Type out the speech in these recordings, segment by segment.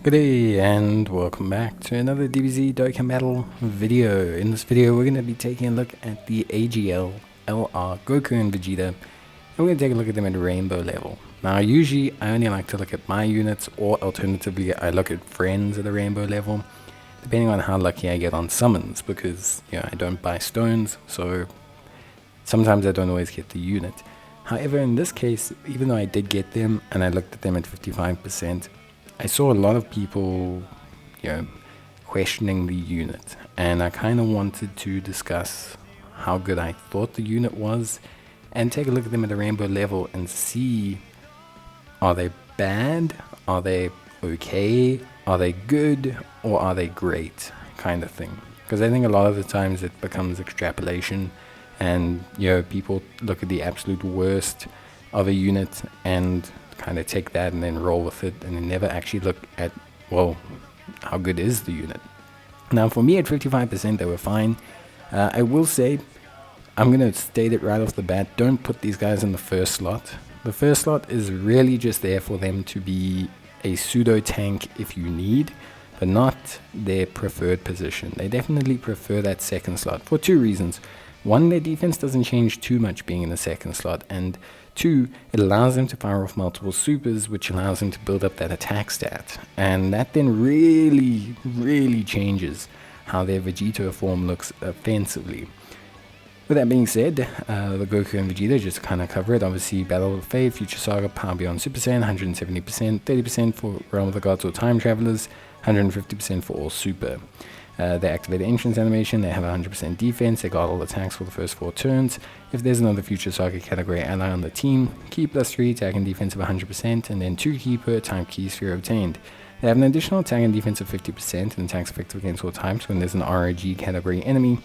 Good day and welcome back to another DBZ Dokkan Battle video. In this video we're going to be taking a look at the AGL, LR, Goku and Vegeta, and we're going to take a look at them at rainbow level. Now usually I only like to look at my units, or alternatively I look at friends at a rainbow level, depending on how lucky I get on summons, because I don't buy stones, so sometimes I don't always get the unit. However, in this case, even though I did get them and I looked at them at 55%, I saw a lot of people, questioning the unit, and I kind of wanted to discuss how good I thought the unit was and take a look at them at a rainbow level and see, are they bad, are they okay, are they good, or are they great, kind of thing. Because I think a lot of the times it becomes extrapolation, and people look at the absolute worst of a unit and kind of take that and then roll with it, and then never actually look at, well, how good is the unit. Now for me at 55% they were fine. I will say, I'm going to state it right off the bat, don't put these guys in the first slot. The first slot is really just there for them to be a pseudo tank if you need, but not their preferred position. They definitely prefer that second slot for two reasons. One, their defense doesn't change too much being in the second slot, and two, it allows them to fire off multiple supers, which allows them to build up that attack stat, and that then really changes how their Vegito form looks offensively. With that being said, the Goku and Vegeta, just to kind of cover it, obviously Battle of Fate, Future Saga, Power Beyond Super Saiyan, 170%, 30% for Realm of the Gods or Time Travelers, 150% for all Super. They activate the entrance animation, they have 100% defense, they got all attacks for the first 4 turns. If there's another Future Saga category ally on the team, key +3 attack and defense of 100%, and then 2 key per type key sphere obtained. They have an additional attack and defense of 50% and attacks effective against all types when there's an ROG category enemy.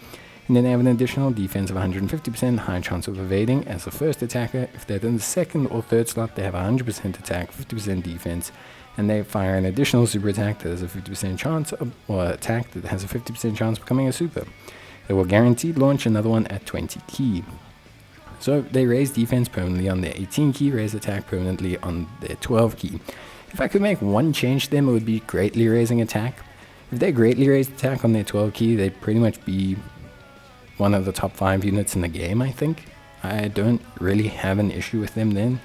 And then they have an additional defense of 150%, high chance of evading as the first attacker. If they're in the second or third slot, they have 100% attack, 50% defense, and they fire an additional super attack that has a 50% chance of, or attack that has a 50% chance of becoming a super. They will guaranteed launch another one at 20 key. So they raise defense permanently on their 18 key, raise attack permanently on their 12 key. If I could make one change to them, it would be greatly raising attack. If they greatly raised attack on their 12 key, they'd pretty much be one of the top 5 units in the game, I think. I don't really have an issue with them then.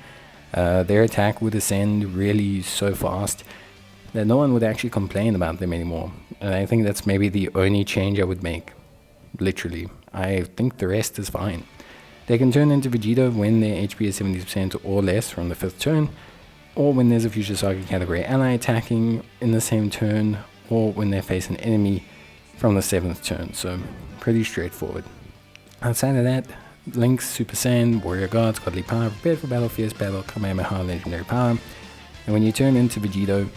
Their attack would ascend really so fast that no one would actually complain about them anymore. And I think that's maybe the only change I would make. Literally. I think the rest is fine. They can turn into Vegeta when their HP is 70% or less from the 5th turn, or when there's a Future Saga category ally attacking in the same turn, or when they face an enemy from the 7th turn. So pretty straightforward. Outside of that, Links, Super Saiyan, Warrior Gods, Godly Power, Prepared for Battle, Fierce Battle, Kamehameha, Legendary Power. And when you turn into Vegito,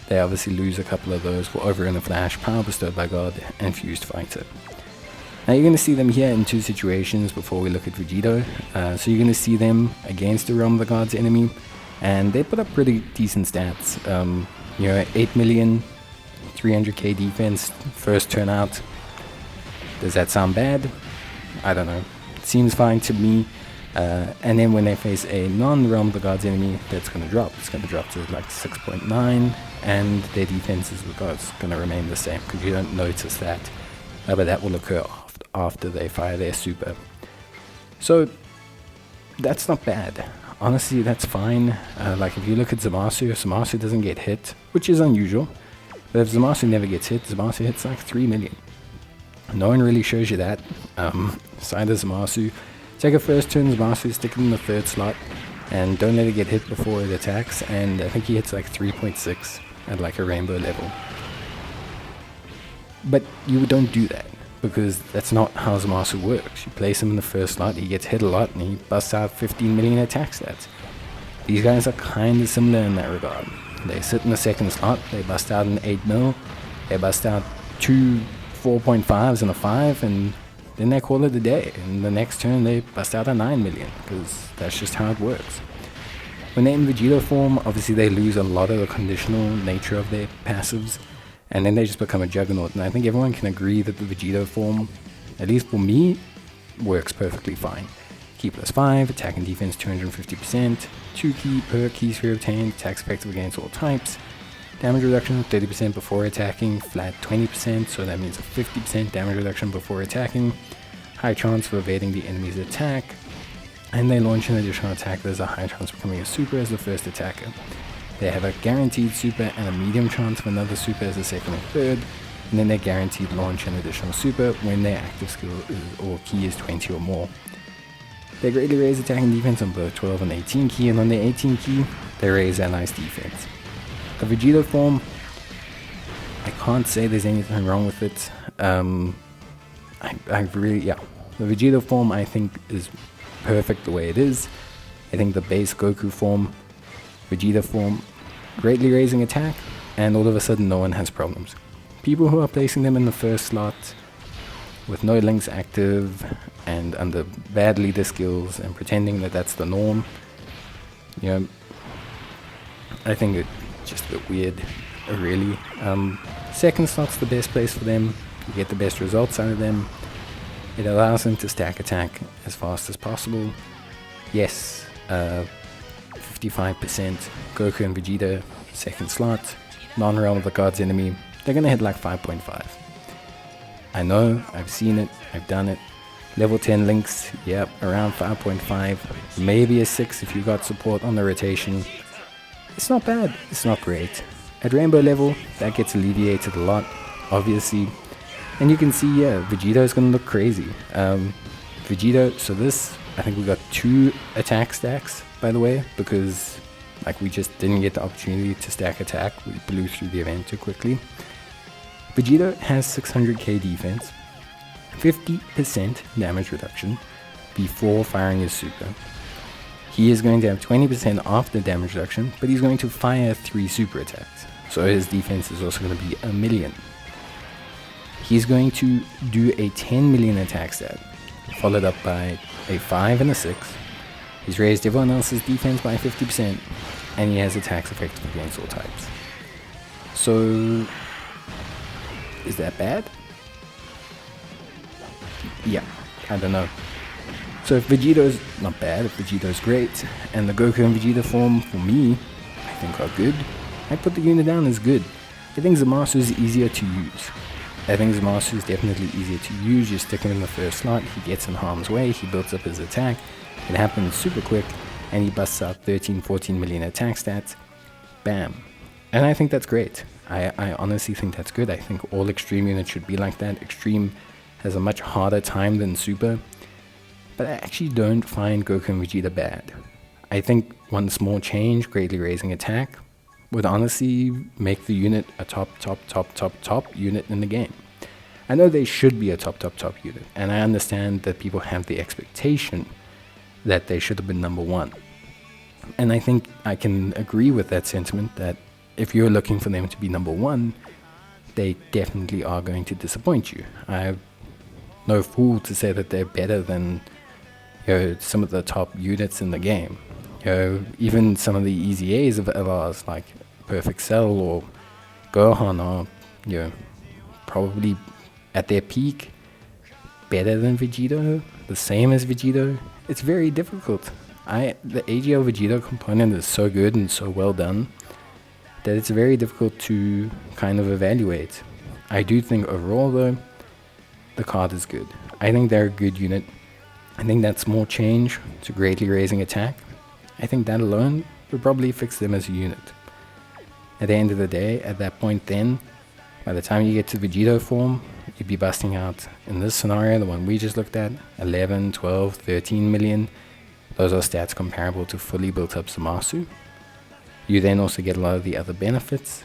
they obviously lose a couple of those for Over in a Flash, Power Bestowed by God, and Fused Fighter. Now you're going to see them here in 2 situations before we look at Vegito. So you're going to see them against the Realm of the Gods enemy, and they put up pretty decent stats. 8 million, 300k defense, first turn out. Does that sound bad? I don't know. It seems fine to me. And then when they face a non-Realm of the Gods enemy, that's going to drop. It's going to drop to like 6.9, and their defense is going to remain the same, because you don't notice that. But that will occur after they fire their super. So that's not bad. Honestly, that's fine. Like if you look at Zamasu, if Zamasu doesn't get hit, which is unusual, but if Zamasu never gets hit, Zamasu hits like 3 million. No one really shows you that. Side of Zamasu, take a first turn Zamasu, stick it in the 3rd slot, and don't let it get hit before it attacks, and I think he hits like 3.6 at like a rainbow level. But you don't do that, because that's not how Zamasu works. You place him in the 1st slot, he gets hit a lot, and he busts out 15 million attack stats. These guys are kind of similar in that regard. They sit in the 2nd slot, they bust out an 8 mil, they bust out 2 4.5s and a 5, and then they call it a day. And the next turn they bust out a 9 million, because that's just how it works. When they're in Vegito form, obviously they lose a lot of the conditional nature of their passives, and then they just become a juggernaut. And I think everyone can agree that the Vegito form, at least for me, works perfectly fine. Key +5, attack and defense 250%, 2 key per key sphere obtained, attacks effective against all types, damage reduction, 30% before attacking, flat 20%, so that means a 50% damage reduction before attacking, high chance of evading the enemy's attack, and they launch an additional attack. There's a high chance of becoming a super as the first attacker. They have a guaranteed super and a medium chance of another super as the second or third, and then they guaranteed launch an additional super when their active skill or key is 20 or more. They greatly raise attack and defense on both 12 and 18 key, and on the 18 key, they raise allies defense. The Vegito form, I can't say there's anything wrong with it. The Vegito form I think is perfect the way it is. I think the base Goku form, Vegeta form, greatly raising attack, and all of a sudden no one has problems. People who are placing them in the first slot with no links active and under bad leader skills and pretending that that's the norm, I think it's just a bit weird, really. Second slot's the best place for them. You get the best results out of them. It allows them to stack attack as fast as possible. Yes, 55% Goku and Vegeta, second slot, non-realm of the gods enemy. They're gonna hit like 5.5. I know, I've seen it, I've done it. Level 10 links, yep, around 5.5, maybe a 6 if you got support on the rotation. It's not bad, it's not great. At rainbow level, that gets alleviated a lot, obviously. And you can see, Vegito is going to look crazy. Vegito, so this, I think we got 2 attack stacks, by the way, because we just didn't get the opportunity to stack attack. We blew through the event too quickly. Vegito has 600k defense, 50% damage reduction before firing his super. He is going to have 20% after damage reduction, but he's going to fire 3 super attacks. So his defense is also going to be 1 million. He's going to do a 10 million attack stat, followed up by a 5 and a 6. He's raised everyone else's defense by 50%, and he has attacks effective against all types. So, is that bad? Yeah, I don't know. So if Vegito's not bad, if Vegito's great, and the Goku and Vegeta form, for me, I think are good, I put the unit down as good. I think Zamasu is easier to use. I think Zamasu is definitely easier to use. You stick him in the first slot, he gets in harm's way, he builds up his attack, it happens super quick, and he busts out 13-14 million attack stats. Bam. And I think that's great. I honestly think that's good. I think all Extreme units should be like that. Extreme has a much harder time than Super, but I actually don't find Goku and Vegeta bad. I think one small change, greatly raising attack, would honestly make the unit a top unit in the game. I know they should be a top unit, and I understand that people have the expectation that they should have been number 1. And I think I can agree with that sentiment, that if you're looking for them to be number 1, they definitely are going to disappoint you. I'm no fool to say that they're better than some of the top units in the game. Even some of the easy A's of LRs like Perfect Cell or Gohan are probably at their peak better than Vegito, the same as Vegito. It's very difficult. The AGL Vegito component is so good and so well done that it's very difficult to kind of evaluate. I do think overall though, the card is good. I think they're a good unit. I think that small change to greatly raising attack, I think that alone would probably fix them as a unit. At the end of the day, at that point then, by the time you get to Vegito form, you'd be busting out, in this scenario, the one we just looked at, 11, 12, 13 million. Those are stats comparable to fully built up Zamasu. You then also get a lot of the other benefits.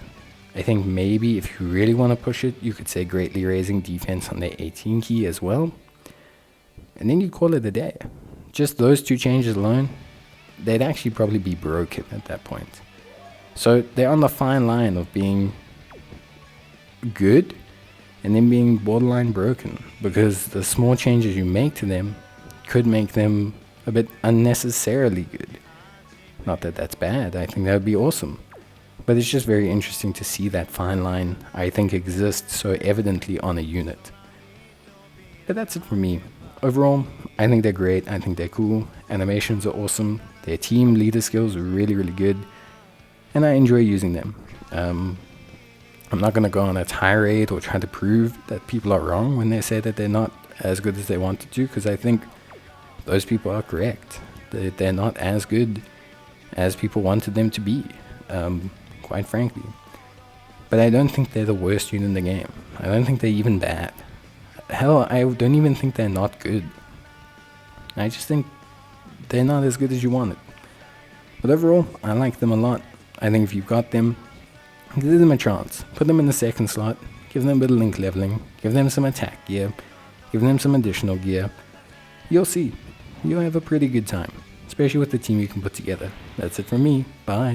I think maybe if you really want to push it, you could say greatly raising defense on the 18 key as well. And then you call it a day. Just those 2 changes alone, they'd actually probably be broken at that point. So they're on the fine line of being good and then being borderline broken, because the small changes you make to them could make them a bit unnecessarily good. Not that that's bad, I think that would be awesome. But it's just very interesting to see that fine line, I think, exists so evidently on a unit. But that's it for me. Overall, I think they're great, I think they're cool, animations are awesome, their team leader skills are really, really good, and I enjoy using them. I'm not going to go on a tirade or try to prove that people are wrong when they say that they're not as good as they wanted to, because I think those people are correct. They're not as good as people wanted them to be, quite frankly. But I don't think they're the worst unit in the game. I don't think they're even bad. Hell, I don't even think they're not good. I just think they're not as good as you wanted. But overall, I like them a lot. I think if you've got them, give them a chance. Put them in the second slot, give them a bit of link leveling, give them some attack gear, give them some additional gear. You'll see. You'll have a pretty good time, especially with the team you can put together. That's it from me. Bye.